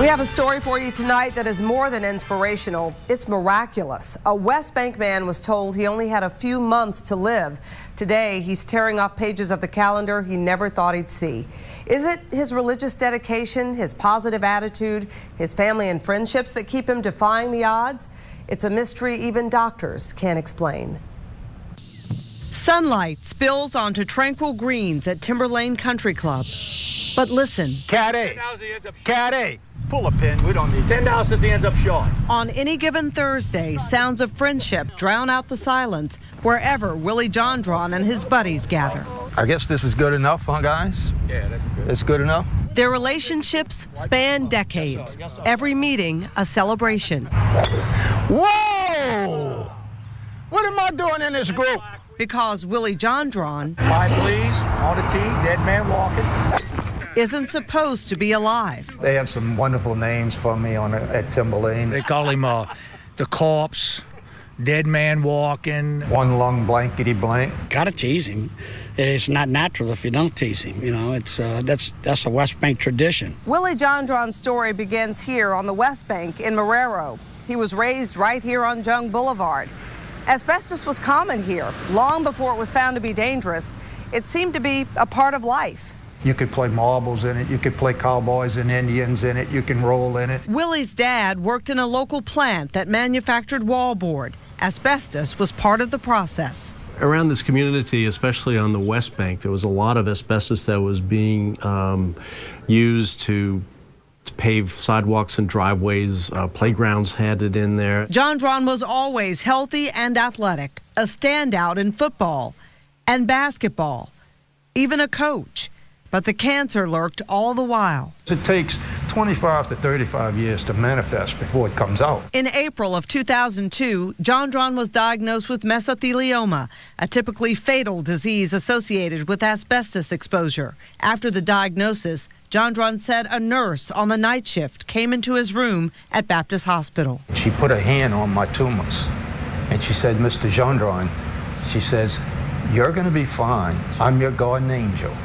We have a story for you tonight that is more than inspirational. It's miraculous. A West Bank man was told he only had a few months to live. Today, he's tearing off pages of the calendar he never thought he'd see. Is it his religious dedication, his positive attitude, his family and friendships that keep him defying the odds? It's a mystery even doctors can't explain. Sunlight spills onto tranquil greens at Timberlane Country Club. But listen. Cat A. Pull a pin. We don't need $10 since he ends up short. On any given Thursday, sounds of friendship drown out the silence wherever Willie Jondron and his buddies gather. I guess this is good enough, huh, guys? Yeah, that's good. It's good enough? Their relationships span decades. Every meeting, a celebration. Whoa! What am I doing in this group? Because Willie Jondron, 5 please, on the tee, dead man walking, isn't supposed to be alive. They have some wonderful names for me at Timberlane. They call him the corpse, dead man walking. One lung blankety blank. Gotta tease him. It's not natural if you don't tease him. You know, it's that's a West Bank tradition. Willie Jondron's story begins here on the West Bank in Marrero. He was raised right here on Jung Boulevard. Asbestos was common here long before it was found to be dangerous. It seemed to be a part of life. You could play marbles in it. You could play cowboys and Indians in it. You can roll in it. Willie's dad worked in a local plant that manufactured wallboard. Asbestos was part of the process. Around this community, especially on the West Bank, there was a lot of asbestos that was being used to pave sidewalks and driveways. Playgrounds had it in there. Jondron was always healthy and athletic, a standout in football and basketball, even a coach. But the cancer lurked all the while. It takes 25 to 35 years to manifest before it comes out. In April of 2002, Jondron was diagnosed with mesothelioma, a typically fatal disease associated with asbestos exposure. After the diagnosis, Jondron said a nurse on the night shift came into his room at Baptist Hospital. She put a hand on my tumors, and she said, "Mr. Jondron," she says, "you're going to be fine. I'm your guardian angel."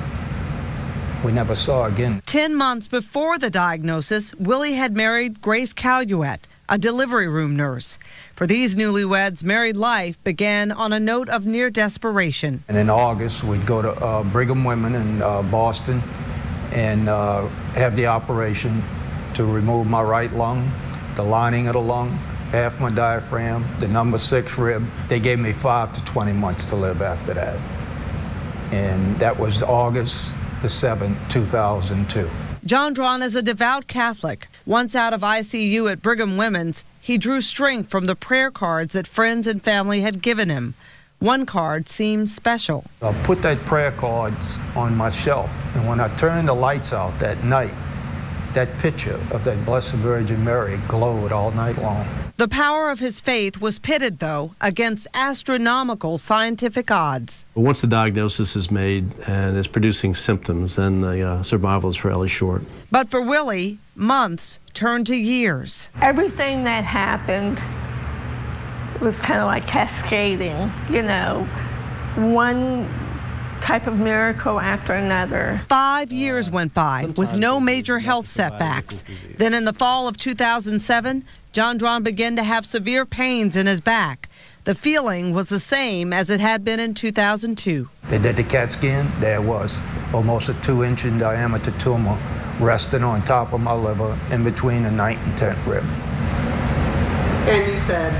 We never saw again. 10 months before the diagnosis, Willie had married Grace Caluette, a delivery room nurse. For these newlyweds, married life began on a note of near desperation. And in August, we'd go to Brigham Women in Boston and have the operation to remove my right lung, the lining of the lung, half my diaphragm, the number 6 rib. They gave me 5 to 20 months to live after that. And that was August the 7th, 2002. Jondron is a devout Catholic. Once out of ICU at Brigham Women's, he drew strength from the prayer cards that friends and family had given him. One card seemed special. I put that prayer cards on my shelf, and when I turned the lights out that night, that picture of that Blessed Virgin Mary glowed all night long. The power of his faith was pitted, though, against astronomical scientific odds. Once the diagnosis is made and is producing symptoms, then the survival is fairly short. But for Willie, months turned to years. Everything that happened was kind of like cascading, you know, one type of miracle after another. 5 years went by with no major health setbacks. Then in the fall of 2007, Jondron began to have severe pains in his back. The feeling was the same as it had been in 2002. They did the CAT scan. There was almost a 2-inch in diameter tumor resting on top of my liver in between the 9th and 10th rib. And you said?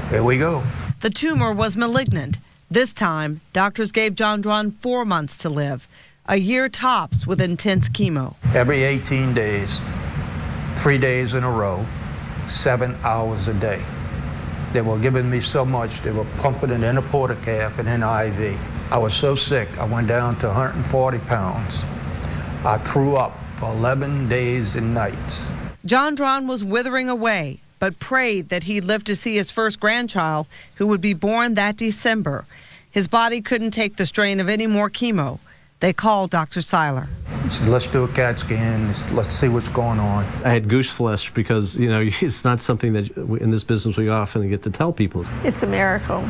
Here we go. The tumor was malignant. This time, doctors gave Jondron 4 months to live, a year tops with intense chemo. Every 18 days, 3 days in a row, 7 hours a day. They were giving me so much, they were pumping it in a portacath and in IV. I was so sick, I went down to 140 pounds. I threw up for 11 days and nights. Jondron was withering away, but prayed that he'd live to see his first grandchild, who would be born that December. His body couldn't take the strain of any more chemo. They called Dr. Seiler. He said, "Let's do a CAT scan. Let's see what's going on." I had goose flesh because, you know, it's not something that in this business we often get to tell people. It's a miracle.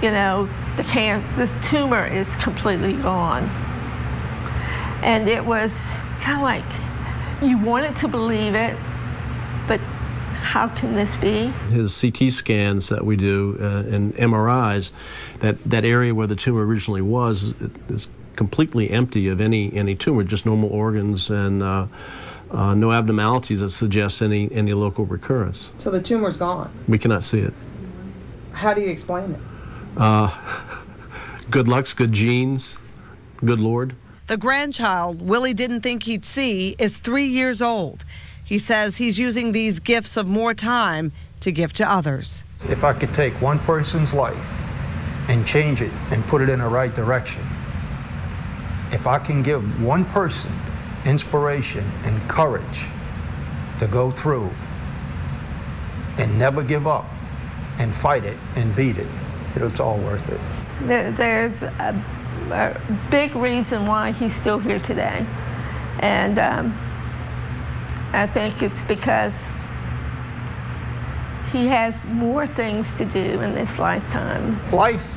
You know, this tumor is completely gone. And it was kind of like, You wanted to believe it, but how can this be? His CT scans that we do and MRIs, that area where the tumor originally was is completely empty of any tumor, just normal organs and no abnormalities that suggest any local recurrence. So the tumor's gone. We cannot see it. How do you explain it? Good looks, good genes, good Lord. The grandchild Willie didn't think he'd see is 3 years old. He says he's using these gifts of more time to give to others. If I could take one person's life and change it and put it in the right direction, if I can give one person inspiration and courage to go through and never give up and fight it and beat it, it's all worth it. There's a big reason why he's still here today. And I think it's because he has more things to do in this lifetime. Life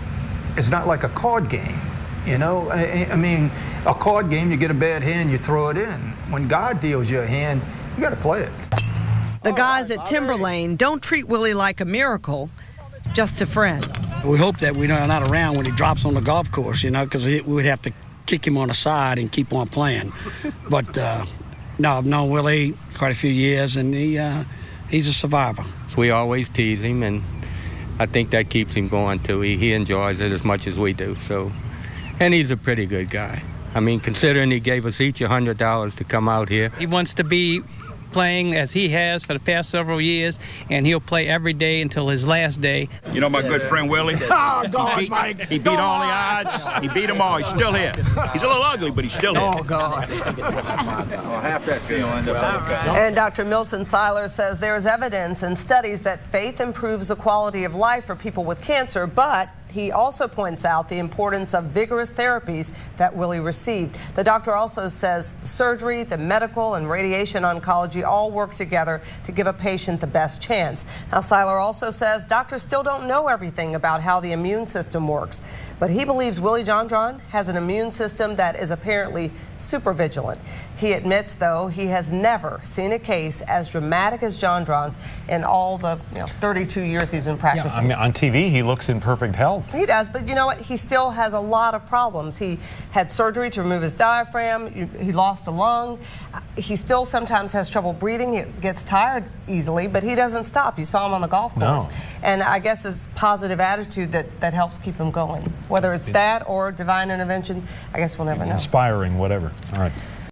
is not like a card game, you know? I mean, a card game, you get a bad hand, you throw it in. When God deals you a hand, you got to play it. The guys at Timberlane don't treat Willie like a miracle, just a friend. We hope that we're not around when he drops on the golf course, you know, because we'd have to kick him on the side and keep on playing. But no, I've known Willie quite a few years, and he's a survivor. So we always tease him, and I think that keeps him going too. He enjoys it as much as we do. So, and he's a pretty good guy. I mean, considering he gave us each $100 to come out here. He wants to be playing as he has for the past several years, and he'll play every day until his last day. You know my good friend Willie? Oh, God, Mike. He beat all the odds. He beat them all. He's still here. He's a little ugly, but he's still here. Oh, God. Half that fee will end up. And Dr. Milton Seiler says there is evidence and studies that faith improves the quality of life for people with cancer, but he also points out the importance of vigorous therapies that Willie received. The doctor also says surgery, the medical and radiation oncology all work together to give a patient the best chance. Now, Seiler also says doctors still don't know everything about how the immune system works, but he believes Willie John has an immune system that is apparently super vigilant. He admits, though, he has never seen a case as dramatic as John in all the 32 years he's been practicing. Yeah, I mean, on TV, he looks in perfect health. He does, but you know what? He still has a lot of problems. He had surgery to remove his diaphragm. He lost a lung. He still sometimes has trouble breathing. He gets tired easily, but he doesn't stop. You saw him on the golf course. No. And I guess it's positive attitude that helps keep him going. Whether it's that or divine intervention, I guess we'll never know. Inspiring, whatever. All right.